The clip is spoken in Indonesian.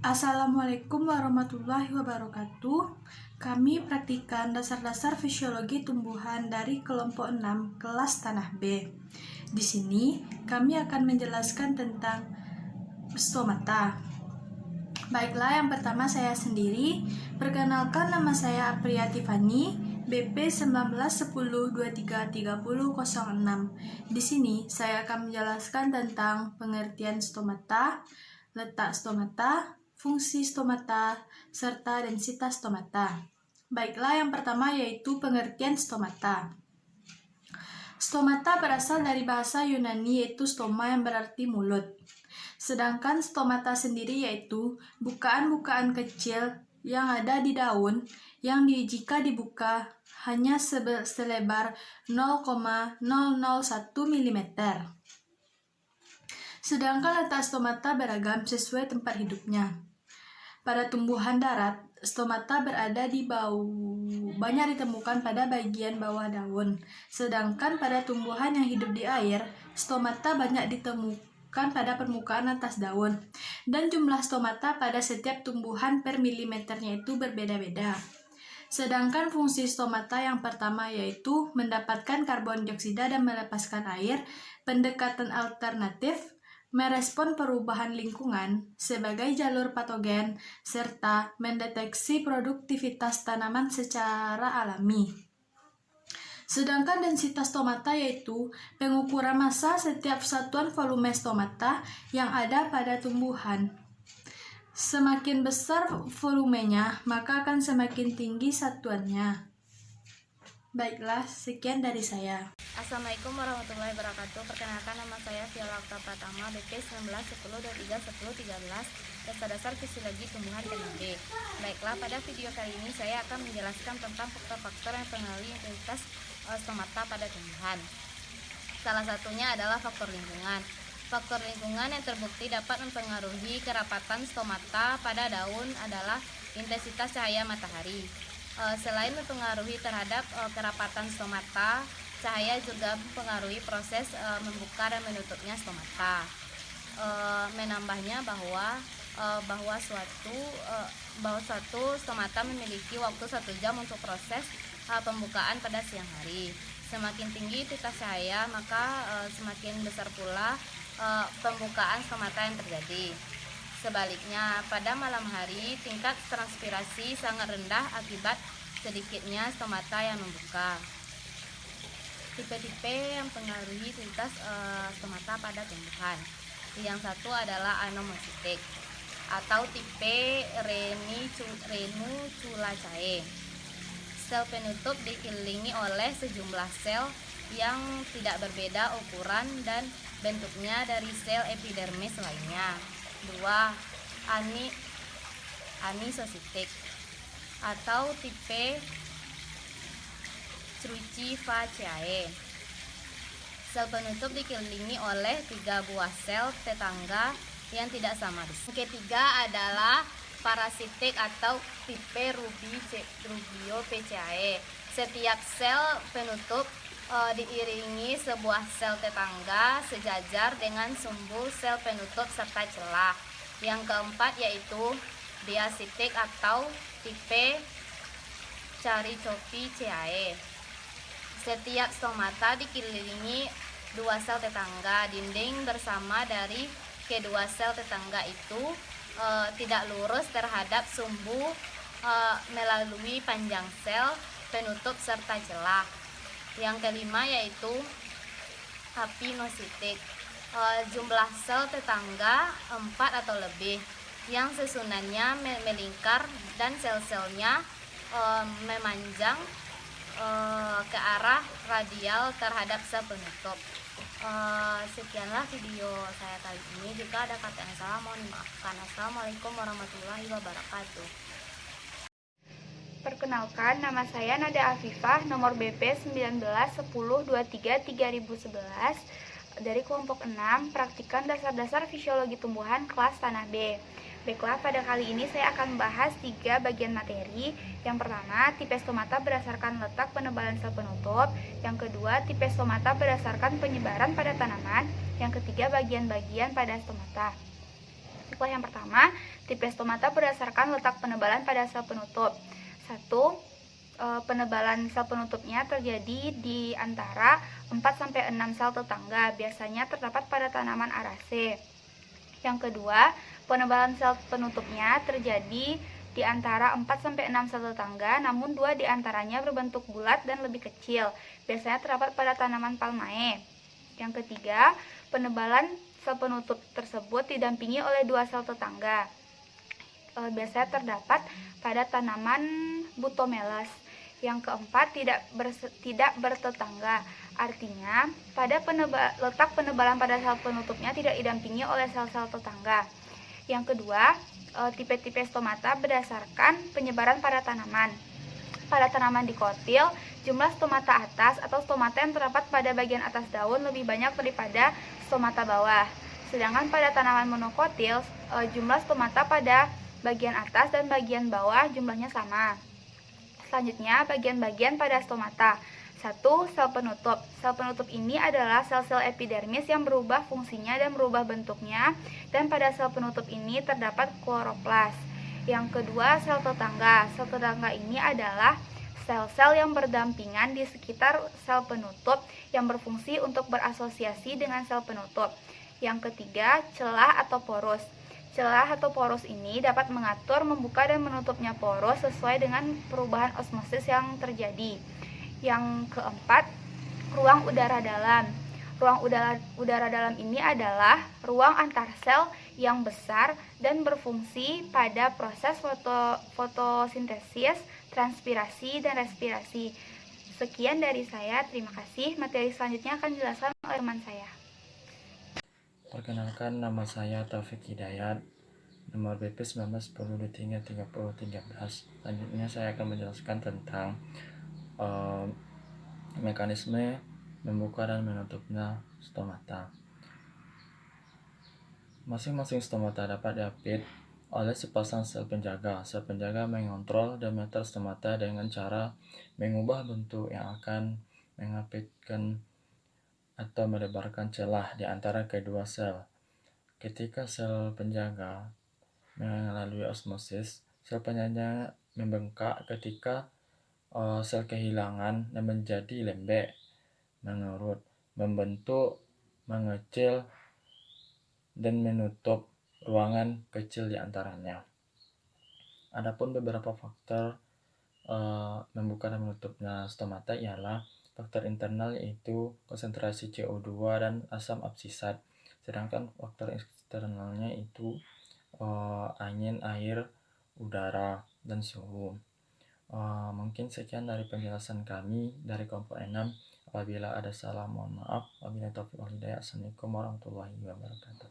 Assalamualaikum warahmatullahi wabarakatuh. Kami praktikan dasar-dasar fisiologi tumbuhan dari kelompok 6 kelas tanah B. Di sini kami akan menjelaskan tentang stomata. Baiklah, yang pertama saya sendiri. Perkenalkan, nama saya Apriya Tiffany, BP 1910233006. Di sini saya akan menjelaskan tentang pengertian stomata, letak stomata, fungsi stomata, serta densitas stomata. Baiklah, yang pertama yaitu pengertian stomata. Stomata berasal dari bahasa Yunani yaitu stoma yang berarti mulut. Sedangkan stomata sendiri yaitu bukaan-bukaan kecil yang ada di daun yang jika dibuka hanya selebar 0,001 mm. Sedangkan letak stomata beragam sesuai tempat hidupnya. Pada tumbuhan darat, stomata berada di banyak ditemukan pada bagian bawah daun. Sedangkan pada tumbuhan yang hidup di air, stomata banyak ditemukan pada permukaan atas daun. Dan jumlah stomata pada setiap tumbuhan per milimeternya itu berbeda-beda. Sedangkan fungsi stomata yang pertama yaitu mendapatkan karbon dioksida dan melepaskan air, pendekatan alternatif, merespon perubahan lingkungan sebagai jalur patogen, serta mendeteksi produktivitas tanaman secara alami. Sedangkan densitas stomata yaitu pengukuran massa setiap satuan volume stomata yang ada pada tumbuhan. Semakin besar volumenya, maka akan semakin tinggi satuannya. Baiklah, sekian dari saya. Assalamualaikum warahmatullahi wabarakatuh. Perkenalkan, nama saya Viola Okta Pratama, BP 1910231013, dasar-dasar fisiologi tumbuhan TNB. Baiklah, pada video kali ini saya akan menjelaskan tentang faktor-faktor yang mempengaruhi intensitas stomata pada tumbuhan. Salah satunya adalah faktor lingkungan. Faktor lingkungan yang terbukti dapat mempengaruhi kerapatan stomata pada daun adalah intensitas cahaya matahari. Selain mempengaruhi terhadap kerapatan stomata, cahaya juga mempengaruhi proses membuka dan menutupnya stomata. Menambahnya bahwa suatu stomata memiliki waktu 1 jam untuk proses pembukaan pada siang hari. Semakin tinggi titas cahaya, maka semakin besar pula pembukaan stomata yang terjadi. Sebaliknya, pada malam hari tingkat transpirasi sangat rendah akibat sedikitnya stomata yang membuka. Tipe-tipe yang mempengaruhi intensitas stomata pada tumbuhan. Yang satu adalah anomositik atau tipe Ranunculaceae. Sel penutup dikelilingi oleh sejumlah sel yang tidak berbeda ukuran dan bentuknya dari sel epidermis lainnya. 2. Anisositik atau tipe Crucifaceae. Sel penutup dikelilingi oleh 3 buah sel tetangga yang tidak sama. Yang ketiga adalah parasitik atau tipe Rubiopecae. Setiap sel penutup diiringi sebuah sel tetangga sejajar dengan sumbu sel penutup serta celah. Yang keempat yaitu diasitik atau tipe Charicopiceae. Setiap stomata dikelilingi 2 sel tetangga. Dinding bersama dari kedua sel tetangga itu tidak lurus terhadap sumbu melalui panjang sel penutup serta celah. Yang kelima yaitu apinositik. Jumlah sel tetangga 4 atau lebih yang susunannya melingkar dan sel-selnya memanjang ke arah radial terhadap sel penutup. Sekianlah video saya kali ini. Jika ada kata yang salah mohon dimaafkan. Assalamualaikum warahmatullahi wabarakatuh. Perkenalkan, nama saya Nada Afifah, nomor BP 1910233011 dari kelompok 6, praktikan dasar-dasar fisiologi tumbuhan kelas tanah B. Baiklah, pada kali ini saya akan membahas 3 bagian materi. Yang pertama, tipe stomata berdasarkan letak penebalan sel penutup. Yang kedua, tipe stomata berdasarkan penyebaran pada tanaman. Yang ketiga, bagian-bagian pada stomata. Baiklah, yang pertama, tipe stomata berdasarkan letak penebalan pada sel penutup. 1. Penebalan sel penutupnya terjadi di antara 4-6 sel tetangga, biasanya terdapat pada tanaman Araceae. Yang kedua, penebalan sel penutupnya terjadi di antara 4-6 sel tetangga, namun 2 di antaranya berbentuk bulat dan lebih kecil, biasanya terdapat pada tanaman Palmae. Yang ketiga, penebalan sel penutup tersebut didampingi oleh 2 sel tetangga, biasanya terdapat pada tanaman Butomelas. Yang keempat, tidak bertetangga, artinya pada letak penebalan pada sel penutupnya tidak didampingi oleh sel-sel tetangga. Yang kedua, tipe-tipe stomata berdasarkan penyebaran pada tanaman. Pada tanaman dikotil, jumlah stomata atas atau stomata yang terdapat pada bagian atas daun lebih banyak daripada stomata bawah. Sedangkan pada tanaman monokotil, jumlah stomata pada bagian atas dan bagian bawah jumlahnya sama. Selanjutnya, bagian-bagian pada stomata. 1. Sel penutup. Sel penutup ini adalah sel-sel epidermis yang berubah fungsinya dan berubah bentuknya, dan pada sel penutup ini terdapat kloroplas. Yang kedua, sel tetangga. Sel tetangga ini adalah sel-sel yang berdampingan di sekitar sel penutup yang berfungsi untuk berasosiasi dengan sel penutup. Yang ketiga, celah atau porus. Celah atau porus ini dapat mengatur, membuka, dan menutupnya porus sesuai dengan perubahan osmosis yang terjadi. Yang keempat, ruang udara dalam. Ruang udara dalam ini adalah ruang antar sel yang besar dan berfungsi pada proses fotosintesis, transpirasi, dan respirasi. Sekian dari saya, terima kasih. Materi selanjutnya akan dijelaskan oleh teman saya. Perkenalkan, nama saya Taufik Hidayat, nomor BP 19102313. Selanjutnya saya akan menjelaskan tentang mekanisme membuka dan menutupnya stomata. Masing-masing stomata dapat diapit oleh sepasang sel penjaga. Sel penjaga mengontrol diameter stomata dengan cara mengubah bentuk yang akan mengapitkan atau melebarkan celah di antara kedua sel. Ketika sel penjaga melalui osmosis, sel penjaga membengkak ketika sel kehilangan dan menjadi lembek, menurut, membentuk, mengecil, dan menutup ruangan kecil di antaranya. Adapun beberapa faktor membuka dan menutupnya stomata ialah faktor internal, yaitu konsentrasi CO2 dan asam absisat. Sedangkan faktor eksternalnya itu angin, air, udara, dan suhu. Mungkin sekian dari penjelasan kami dari kelompok 6. Apabila ada salah, mohon maaf. Wabillahi taufiq wal hidayah. Assalamualaikum warahmatullahi wabarakatuh.